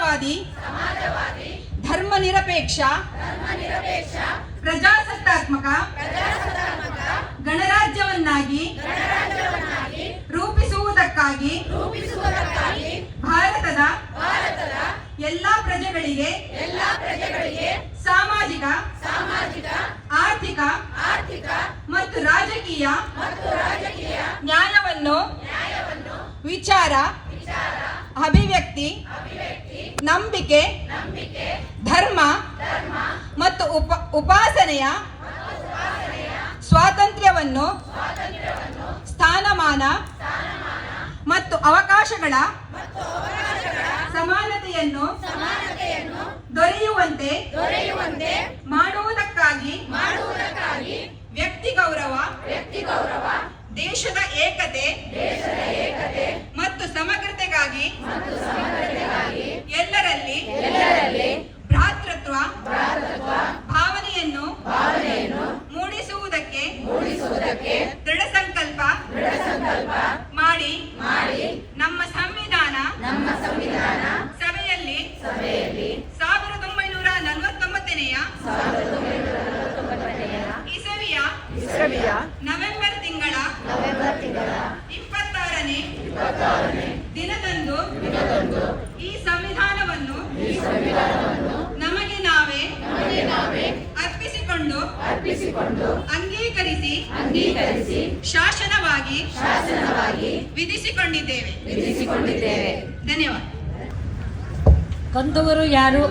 ಸಮಾಜವಾದಿ ಧರ್ಮನಿರಪೇಕ್ಷ ಪ್ರಜಾಸತ್ತಾತ್ಮಕ ಗಣರಾಜ್ಯವನ್ನಾಗಿ ರೂಪಿಸುವುದಕ್ಕಾಗಿ ಭಾರತದ ಎಲ್ಲಾ ಪ್ರಜೆಗಳಿಗೆ ಸಾಮಾಜಿಕ ಆರ್ಥಿಕ ಮತ್ತು ರಾಜಕೀಯ ನ್ಯಾಯವನ್ನು ವಿಚಾರ ಅಭಿವ್ಯಕ್ತಿ ನಂಬಿಕೆ ಧರ್ಮ ಮತ್ತು ಉಪಾಸನೆಯ ಸ್ವಾತಂತ್ರ್ಯವನ್ನು ಸ್ಥಾನಮಾನ ಮತ್ತು ಅವಕಾಶಗಳ ಸಮಾನತೆಯನ್ನು ದೊರೆಯುವಂತೆ ಮಾಡುವುದಕ್ಕಾಗಿ ವ್ಯಕ್ತಿ ಗೌರವ ದೇಶದ ಏಕತೆ ಮತ್ತು ಸಮಗ್ರತೆಗಾಗಿ ಎಲ್ಲರಲ್ಲಿ ಭ್ರಾತೃತ್ವ ಭಾವನೆಯನ್ನು ಮೂಡಿಸುವುದಕ್ಕೆ ದೃಢ ಸಂಕಲ್ಪ ಮಾಡಿ ನಮ್ಮ ಸಂವಿಧಾನ ಸಭೆಯಲ್ಲಿ 1949ನೇ ಇಸವಿಯ ನವೆಂಬರ್ ತಿಂಗಳ 26ನೇ ದಿನದಂದು ಈ ಸಂವಿಧಾನವನ್ನು ನಮಗೆ ನಾವೇ ಅರ್ಪಿಸಿಕೊಂಡು ಅಂಗೀಕರಿಸಿ ಶಾಸನವಾಗಿ ವಿಧಿಸಿಕೊಂಡಿದ್ದೇವೆ. ಧನ್ಯವಾದ. ಕಂದವರು ಯಾರು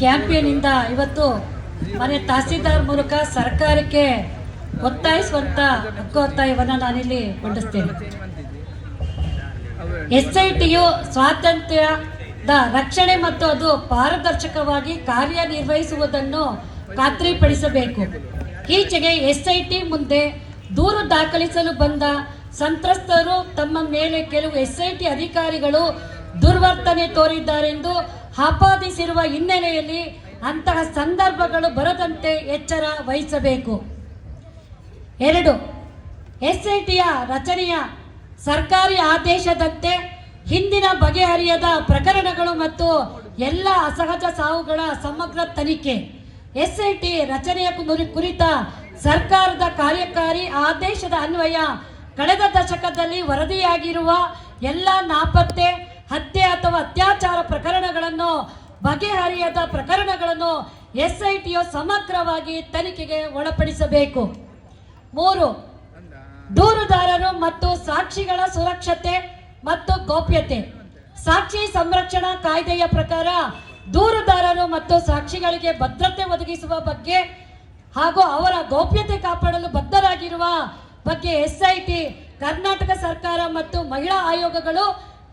ಕ್ಯಾಂಪೇನ್ ಇಂದ ಇವತ್ತು ಮನೆ ತಹಸೀಲ್ದಾರ್ ಮೂಲಕ ಸರ್ಕಾರಕ್ಕೆ ಒತ್ತಾಯಿಸುವಂತ ಹಕ್ಕೊತ್ತಾಯವನ್ನು ನಾನಿಲ್ಲಿ ಮಂಡಿಸ್ತೇನೆ. SITಯು ಸ್ವಾತಂತ್ರ್ಯದ ರಕ್ಷಣೆ ಮತ್ತು ಅದು ಪಾರದರ್ಶಕವಾಗಿ ಕಾರ್ಯನಿರ್ವಹಿಸುವುದನ್ನು ಖಾತ್ರಿಪಡಿಸಬೇಕು. ಈಚೆಗೆ SIT ಮುಂದೆ ದೂರು ದಾಖಲಿಸಲು ಬಂದ ಸಂತ್ರಸ್ತರು ತಮ್ಮ ಮೇಲೆ ಕೆಲವು SIT ಅಧಿಕಾರಿಗಳು ದುರ್ವರ್ತನೆ ತೋರಿದ್ದಾರೆಂದು ಆಪಾದಿಸಿರುವ ಹಿನ್ನೆಲೆಯಲ್ಲಿ ಅಂತಹ ಸಂದರ್ಭಗಳು ಬರದಂತೆ ಎಚ್ಚರ ವಹಿಸಬೇಕು. 2. SITಯ ರಚನೆಯ ಸರ್ಕಾರಿ ಆದೇಶದಂತೆ ಹಿಂದಿನ ಬಗೆಹರಿಯದ ಪ್ರಕರಣಗಳು ಮತ್ತು ಎಲ್ಲ ಅಸಹಜ ಸಾವುಗಳ ಸಮಗ್ರ ತನಿಖೆ, SIT ರಚನೆಯ ಕುರಿತ ಸರ್ಕಾರದ ಕಾರ್ಯಕಾರಿ ಆದೇಶದ ಅನ್ವಯ ಕಳೆದ ದಶಕದಲ್ಲಿ ವರದಿಯಾಗಿರುವ ಎಲ್ಲ ನಾಪತ್ತೆ, ಹತ್ಯೆ ಅಥವಾ ಅತ್ಯಾಚಾರ ಪ್ರಕರಣಗಳನ್ನು ಬಗೆಹರಿಯದ ಪ್ರಕರಣಗಳನ್ನು SITಯು ಸಮಗ್ರವಾಗಿ ತನಿಖೆಗೆ ಒಳಪಡಿಸಬೇಕು. 3. ದೂರುದಾರರು ಮತ್ತು ಸಾಕ್ಷಿಗಳ ಸುರಕ್ಷತೆ ಮತ್ತು ಗೌಪ್ಯತೆ. ಸಾಕ್ಷಿ ಸಂರಕ್ಷಣಾ ಕಾಯ್ದೆಯ ಪ್ರಕಾರ ದೂರುದಾರರು ಮತ್ತು ಸಾಕ್ಷಿಗಳಿಗೆ ಭದ್ರತೆ ಒದಗಿಸುವ ಬಗ್ಗೆ ಹಾಗೂ ಅವರ ಗೌಪ್ಯತೆ ಕಾಪಾಡಲು ಬದ್ಧರಾಗಿರುವ ಬಗ್ಗೆ SIT, ಕರ್ನಾಟಕ ಸರ್ಕಾರ ಮತ್ತು ಮಹಿಳಾ ಆಯೋಗಗಳು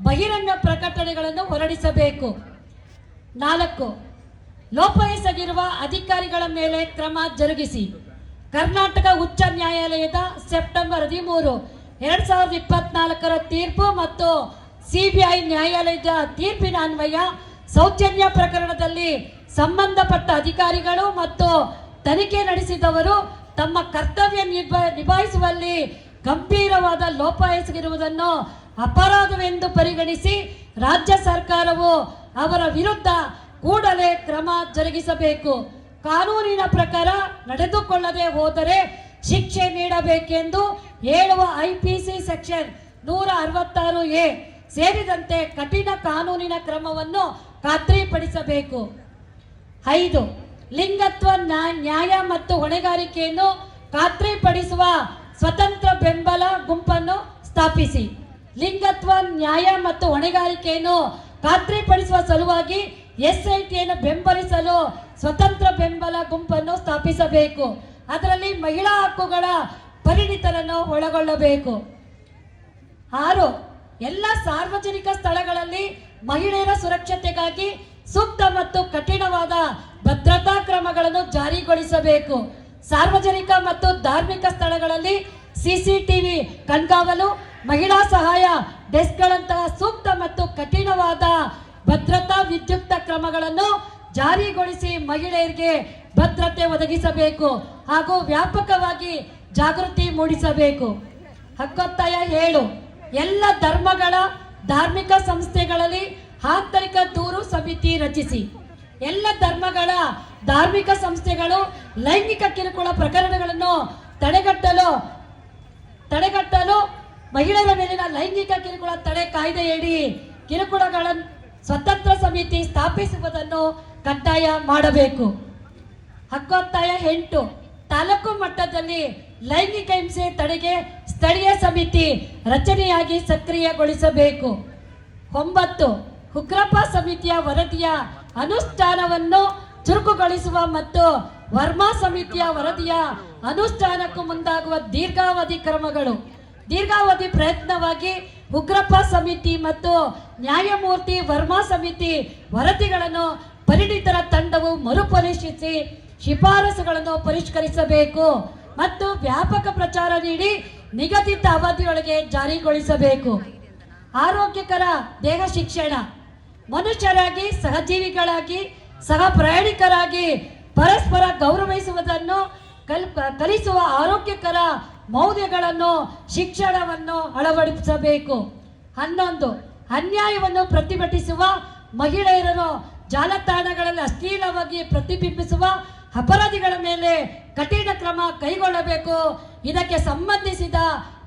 ಬಹಿರಂಗ ಪ್ರಕಟಣೆಗಳನ್ನು ಹೊರಡಿಸಬೇಕು. 4. ಲೋಪವೆಸಗಿರುವ ಅಧಿಕಾರಿಗಳ ಮೇಲೆ ಕ್ರಮ ಜರುಗಿಸಿ. ಕರ್ನಾಟಕ ಉಚ್ಚ ನ್ಯಾಯಾಲಯದ ಸೆಪ್ಟೆಂಬರ್ 13, 2024 ತೀರ್ಪು ಮತ್ತು CBI ನ್ಯಾಯಾಲಯದ ತೀರ್ಪಿನ ಅನ್ವಯ ಸೌಜನ್ಯ ಪ್ರಕರಣದಲ್ಲಿ ಸಂಬಂಧಪಟ್ಟ ಅಧಿಕಾರಿಗಳು ಮತ್ತು ತನಿಖೆ ನಡೆಸಿದವರು ತಮ್ಮ ಕರ್ತವ್ಯ ನಿಭಾಯಿಸುವಲ್ಲಿ ಗಂಭೀರವಾದ ಲೋಪ ಎಸಗಿರುವುದನ್ನು ಅಪರಾಧವೆಂದು ಪರಿಗಣಿಸಿ ರಾಜ್ಯ ಸರ್ಕಾರವು ಅವರ ವಿರುದ್ಧ ಕೂಡಲೇ ಕ್ರಮ ಜರುಗಿಸಬೇಕು. ಕಾನೂನಿನ ಪ್ರಕಾರ ನಡೆದುಕೊಳ್ಳದೆ ಹೋದರೆ ಶಿಕ್ಷೆ ನೀಡಬೇಕೆಂದು ಹೇಳುವ IPC ಸೆಕ್ಷನ್ 166A ಸೇರಿದಂತೆ ಕಠಿಣ ಕಾನೂನಿನ ಕ್ರಮವನ್ನು ಖಾತ್ರಿಪಡಿಸಬೇಕು. 5. ಲಿಂಗತ್ವ ನ್ಯಾಯ ಮತ್ತು ಹೊಣೆಗಾರಿಕೆಯನ್ನು ಖಾತ್ರಿಪಡಿಸುವ ಸ್ವತಂತ್ರ ಬೆಂಬಲ ಗುಂಪನ್ನು ಸ್ಥಾಪಿಸಿ. ಲಿಂಗತ್ವ ನ್ಯಾಯ ಮತ್ತು ಹೊಣೆಗಾರಿಕೆಯನ್ನು ಖಾತ್ರಿಪಡಿಸುವ ಸಲುವಾಗಿ SITಯನ್ನು ಬೆಂಬಲಿಸಲು ಸ್ವತಂತ್ರ ಬೆಂಬಲ ಗುಂಪನ್ನು ಸ್ಥಾಪಿಸಬೇಕು. ಅದರಲ್ಲಿ ಮಹಿಳಾ ಹಕ್ಕುಗಳ ಪರಿಣಿತರನ್ನು ಒಳಗೊಳ್ಳಬೇಕು. 6. ಎಲ್ಲ ಸಾರ್ವಜನಿಕ ಸ್ಥಳಗಳಲ್ಲಿ ಮಹಿಳೆಯರ ಸುರಕ್ಷತೆಗಾಗಿ ಸೂಕ್ತ ಮತ್ತು ಕಠಿಣವಾದ ಭದ್ರತಾ ಕ್ರಮಗಳನ್ನು ಜಾರಿಗೊಳಿಸಬೇಕು. ಸಾರ್ವಜನಿಕ ಮತ್ತು ಧಾರ್ಮಿಕ ಸ್ಥಳಗಳಲ್ಲಿ CCTV ಕಣ್ಗಾವಲು, ಮಹಿಳಾ ಸಹಾಯ ಡೆಸ್ಕ್ಗಳಂತಹ ಸೂಕ್ತ ಮತ್ತು ಕಠಿಣವಾದ ಭದ್ರತಾ ವಿದ್ಯುಕ್ತ ಕ್ರಮಗಳನ್ನು ಜಾರಿಗೊಳಿಸಿ ಮಹಿಳೆಯರಿಗೆ ಭದ್ರತೆ ಒದಗಿಸಬೇಕು ಹಾಗೂ ವ್ಯಾಪಕವಾಗಿ ಜಾಗೃತಿ ಮೂಡಿಸಬೇಕು. ಹಕ್ಕೊತ್ತಾಯ 7. ಎಲ್ಲ ಧರ್ಮಗಳ ಧಾರ್ಮಿಕ ಸಂಸ್ಥೆಗಳಲ್ಲಿ ಆಂತರಿಕ ದೂರು ಸಮಿತಿ ರಚಿಸಿ. ಎಲ್ಲ ಧರ್ಮಗಳ ಧಾರ್ಮಿಕ ಸಂಸ್ಥೆಗಳು ಲೈಂಗಿಕ ಕಿರುಕುಳ ಪ್ರಕರಣಗಳನ್ನು ತಡೆಗಟ್ಟಲು ಮಹಿಳೆಯರ ಮೇಲಿನ ಲೈಂಗಿಕ ಕಿರುಕುಳ ತಡೆ ಕಾಯ್ದೆಯಡಿ ಕಿರುಕುಳಗಳ ಸ್ವತಂತ್ರ ಸಮಿತಿ ಸ್ಥಾಪಿಸುವುದನ್ನು ಕಡ್ಡಾಯ ಮಾಡಬೇಕು. ಹಕ್ಕೊತ್ತಾಯ 8 ತಾಲೂಕು ಮಟ್ಟದಲ್ಲಿ ಲೈಂಗಿಕ ಹಿಂಸೆ ತಡೆಗೆ ಸ್ಥಳೀಯ ಸಮಿತಿ ರಚನೆಯಾಗಿ ಸಕ್ರಿಯಗೊಳಿಸಬೇಕು. 9 ಉಗ್ರಪ್ಪ ಸಮಿತಿಯ ವರದಿಯ ಅನುಷ್ಠಾನವನ್ನು ಚುರುಕುಗೊಳಿಸುವ ಮತ್ತು ವರ್ಮಾ ಸಮಿತಿಯ ವರದಿಯ ಅನುಷ್ಠಾನಕ್ಕೂ ಮುಂದಾಗುವ ದೀರ್ಘಾವಧಿ ಪ್ರಯತ್ನವಾಗಿ ಉಗ್ರಪ್ಪ ಸಮಿತಿ ಮತ್ತು ನ್ಯಾಯಮೂರ್ತಿ ವರ್ಮಾ ಸಮಿತಿ ವರದಿಗಳನ್ನು ಪರಿಣಿತರ ತಂಡವು ಮರುಪರಿಶೀಲಿಸಿ ಶಿಫಾರಸುಗಳನ್ನು ಪರಿಷ್ಕರಿಸಬೇಕು ಮತ್ತು ವ್ಯಾಪಕ ಪ್ರಚಾರ ನೀಡಿ ನಿಗದಿತ ಅವಧಿಯೊಳಗೆ ಜಾರಿಗೊಳಿಸಬೇಕು. ಆರೋಗ್ಯಕರ ದೇಹ ಶಿಕ್ಷಣ ಮನುಷ್ಯರಾಗಿ ಸಹಜೀವಿಗಳಾಗಿ ಸಹ ಪ್ರಯಾಣಿಕರಾಗಿ ಪರಸ್ಪರ ಗೌರವಿಸುವುದನ್ನು ಕಲಿಸುವ ಆರೋಗ್ಯಕರ ಮೌಲ್ಯಗಳನ್ನು ಶಿಕ್ಷಣವನ್ನು ಅಳವಡಿಸಬೇಕು. 11 ಅನ್ಯಾಯವನ್ನು ಪ್ರತಿಭಟಿಸುವ ಮಹಿಳೆಯರನ್ನು ಜಾಲತಾಣಗಳಲ್ಲಿ ಅಶ್ಲೀಲವಾಗಿ ಪ್ರತಿಬಿಂಬಿಸುವ ಅಪರಾಧಿಗಳ ಮೇಲೆ ಕಠಿಣ ಕ್ರಮ ಕೈಗೊಳ್ಳಬೇಕು. ಇದಕ್ಕೆ ಸಂಬಂಧಿಸಿದ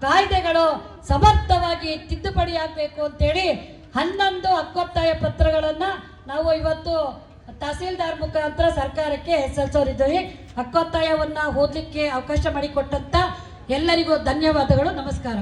ಕಾಯ್ದೆಗಳು ಸಮರ್ಥವಾಗಿ ತಿದ್ದುಪಡಿಯಾಗಬೇಕು ಅಂತೇಳಿ 11 ಹಕ್ಕೊತ್ತಾಯ ಪತ್ರಗಳನ್ನು ನಾವು ಇವತ್ತು ತಹಸೀಲ್ದಾರ್ ಮುಖಾಂತರ ಸರ್ಕಾರಕ್ಕೆ ಸಲ್ಲಿಸೋರಿದ್ದೀವಿ. ಹಕ್ಕೊತ್ತಾಯವನ್ನು ಓದಲಿಕ್ಕೆ ಅವಕಾಶ ಮಾಡಿಕೊಟ್ಟಂತ ಎಲ್ಲರಿಗೂ ಧನ್ಯವಾದಗಳು. ನಮಸ್ಕಾರ.